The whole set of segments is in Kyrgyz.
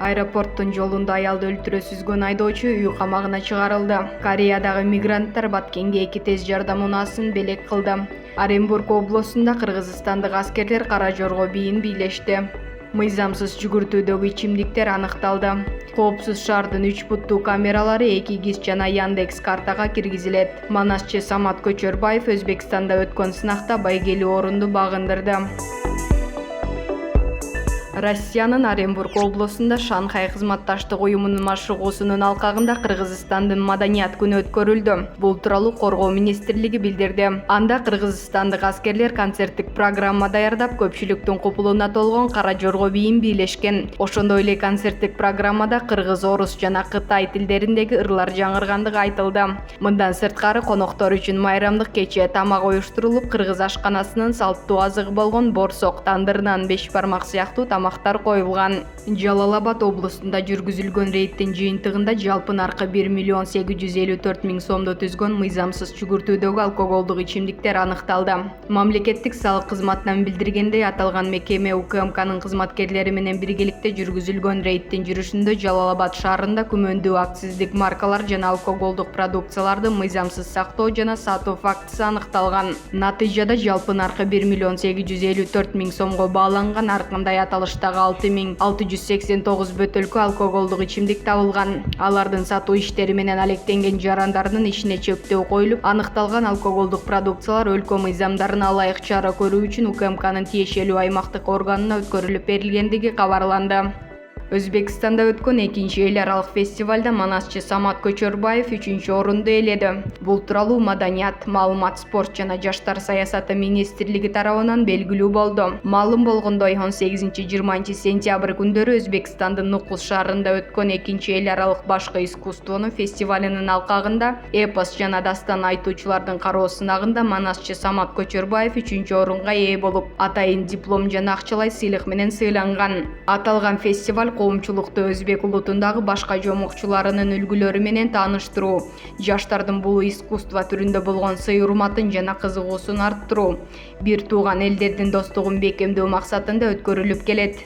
Аэропорттун жолунда аялды өлтүрө сүзгөн айдоочу үй камагына чыгарылды. Кореядагы мигранттар Баткенге 2 тез жардам унаасын белек кылды. Оренбург облусунда кыргызстандык аскерлер Кара Жорго бийин бийлешти. Мыйзамсыз жүгүртүүдөгү ичимдиктер аныкталды. Коопсуз шаардын 3 буттуу камералары Экигиз жана Яндекс картага киргизилет. Манасчы Самат Көчөрбаев Өзбекстанда өткөн сынакта байгелүү орунду багындырды. Россиянын Оренбург облусунда Шанхай кызматташтык уюмунун машыгуусунун алкагында Кыргызстандын маданият күнү өткөрүлдү. Бул тууралуу Коргоо министрлиги билдирди. Анда кыргызстандык аскерлер концерттик программа даярдап, көпчүлүктүн купулуна толгон Кара Жорго бийин бийлешкен. Ошондой эле концерттик программада кыргыз, орус жана кытай тилдериндеги ырлар жаңыргандыгы айтылды. Мындан сырткары коноктор үчүн майрамдык кече тамак уюштурулуп, кыргыз ашканасынын салттуу азыгы болгон борсок, тандыр нан, беш бармак сыяктуу тамактар коюлган. Жалал-Абад облусунда жүргүзүлгөн рейдтин жыйынтыгында жалпы наркы 1,854,000 сомду түзгөн мыйзамсыз жүгүртүүдөгү алкоголдук ичимдиктер аныкталды. Мамлекеттик салык кызматынан билдиргендей, аталган мекеме УКМКнын кызматкерлери менен биргеликте жүргүзүлгөн рейдтин жүрүшүндө Жалал-Абад шаарында күмөндүү акциздик маркалар жана алкоголдук продукцияларды мыйзамсыз сактоо жана сатуу фактысы аныкталган. Натыйжада жалпы наркы 1,854,000 сомго бааланган ар кандай аталыштагы 6,689 бөтөлкө алкоголдук ичимдик табылган. Алардын сатуу иштери менен алектенген жарандардын ишине чектөө коюлуп, аныкталган алкоголдук продукциялар өлкө мыйзамдарына ылайык чара көрүү үчүн УКМКнын тиешелүү аймактык органына өткөрүлүп берилгендиги кабарланды. Өзбекстанда өткөн 2-нчи эл аралык фестивалда манасчы Самат Көчөрбаев 3-чү орунду ээледи. Бул тууралуу Маданият, маалымат, спорт жана жаштар саясаты министрлиги тарабынан белгилүү болду. Маалым болгондой, 18-20 сентябрь күндөрү Өзбекстандын Нукус шаарында өткөн 2-нчи эл аралык башкы искусствонун фестивалынын алкагында эпос жана дастан айтуучулардын кароо сынагында манасчы Самат Көчөрбаев 3-чү орунга ээ болуп, атайын диплом жана акчалай сыйлык менен сыйланган. Аталган фестиваль коомчулукту өзбек улутундагы башка жомокчуларынын үлгүлөрү менен тааныштыруу, жаштардын бул искусство түрүндө болгон сый-урматын жана кызыгуусун арттыруу, бир тууган элдердин достугун бекемдөө максатында өткөрүлүп келет.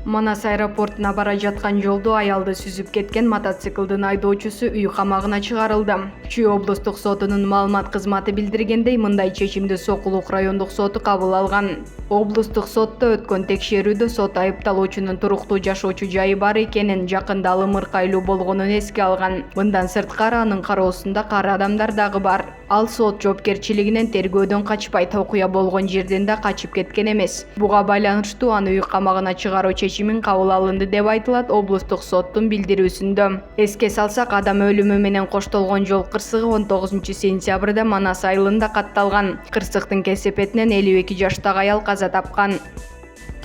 Манас аэропортуна бара жаткан жолдо аялды сүзүп кеткен мотоциклдин айдоочусу үй камагына чыгарылды. Чүй облустук сотунун маалымат кызматы билдиргендей, мындай чечимди Сокулук райондук соту кабыл алган. Облустук сотто өткөн текшерүүдө сот айыпталуучунун туруктуу жашоочу жайы бар экенин, жакында алым ыркайлуу болгонун эске алган. Мындан сырткары анын кароосунда кары адамдар дагы бар. Ал сот жоопкерчилигинен тергөөдөн качпайт, окуя болгон жерден да качып кеткен эмес. Буга байланыштуу аны үй камагына чыгаруу чечимин кабыл алынды деп айтылат облустук соттун билдирүүсүндө. Эске салсак, адам өлүмү менен коштолгон жол кырсыгы 19-сентябрда Манас айылында катталган. Кырсыктын кесепетинен 52 жаштагы аял каза тапкан.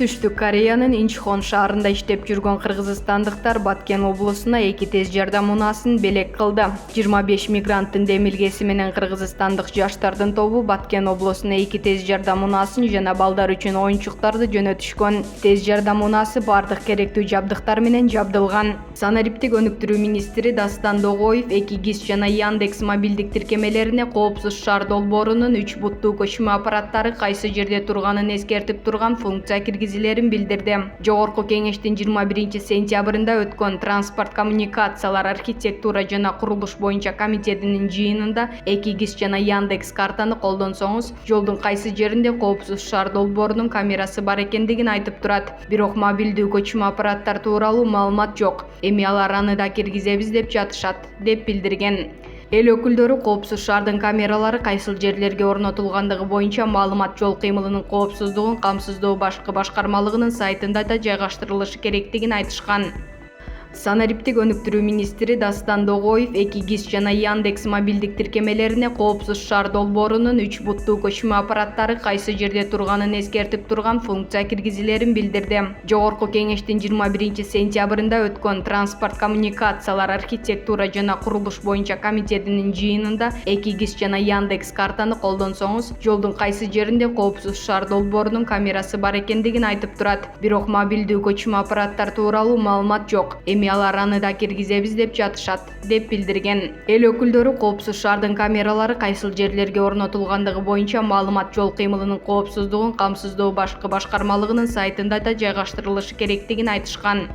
Түштүк Кореянын Инчхон шаарында иштеп жүргөн кыргызстандыктар Баткен облусуна 2 тез жардам унаасын белек кылды. 25 мигранттын демилгеси менен кыргызстандык жаштардын тобу Баткен облусуна 2 тез жардам унаасын жана балдар үчүн оюнчуктарды жөнөтүшкөн. Тез жардам унаасы бардык керектүү жабдыктар менен жабдылган. Санариптик өнүктүрүү министри Дастан Догоев Экигиз жана Яндекс мобилдик тиркемелерине коопсуз шаар долбоорунун 3 буттуу көчмө аппараттары кайсы жерде турганын эскертип турган функция киргизилерин билдирди. Жогорку кеңештин 21 сентябрында өткөн транспорт коммуникациялар, архитектура жана курулуш боюнча комитетинин жыйынында Экигиз жана Яндекс картаны колдонсоңуз, жолдун кайсы жеринде коопсуз шаар долбоорунун камерасы бар экендигин айтып турат. Бирок мобилдүү көчмө аппараттар тууралуу маалымат жок. Эми алар аны да киргизебиз деп жатышат, деп билдирген. Эл өкүлдөрү коопсуз шаардын камералары кайсыл жерлерге орнотулгандыгы боюнча маалымат жол кыймылынын коопсуздугун камсыздоо башкы башкармалыгынын сайтында да жайгаштырылышы керектигин айтышкан. Санариптик өнүктүрүү министри Дастан Догоев Экигиз жана Яндекс мобилдик тиркемелерине коопсуз шаар долбоорунун 3 буттуу көчмө аппараттары кайсы жерде турганын эскертип турган функция киргизилерин билдирди. Жогорку кеңештин 21 сентябрында өткөн транспорт коммуникациялар, архитектура жана курулуш боюнча комитетинин жыйынында Экигиз жана Яндекс картаны колдонсоңуз, жолдун кайсы жеринде коопсуз шаар долбоорунун камерасы бар экендигин айтып турат. Бирок мобилдүү көчмө аппараттар тууралуу маалымат жок. Эми алар аны да киргизебиз деп жатышат, деп билдирген. Эл өкүлдөрү коопсуз шаардын камералары кайсыл жерлерге орнотулгандыгы боюнча маалымат жол кыймылынын коопсуздугун камсыздоо башкы башкармалыгынын сайтында да жайгаштырылышы керектигин айтышкан.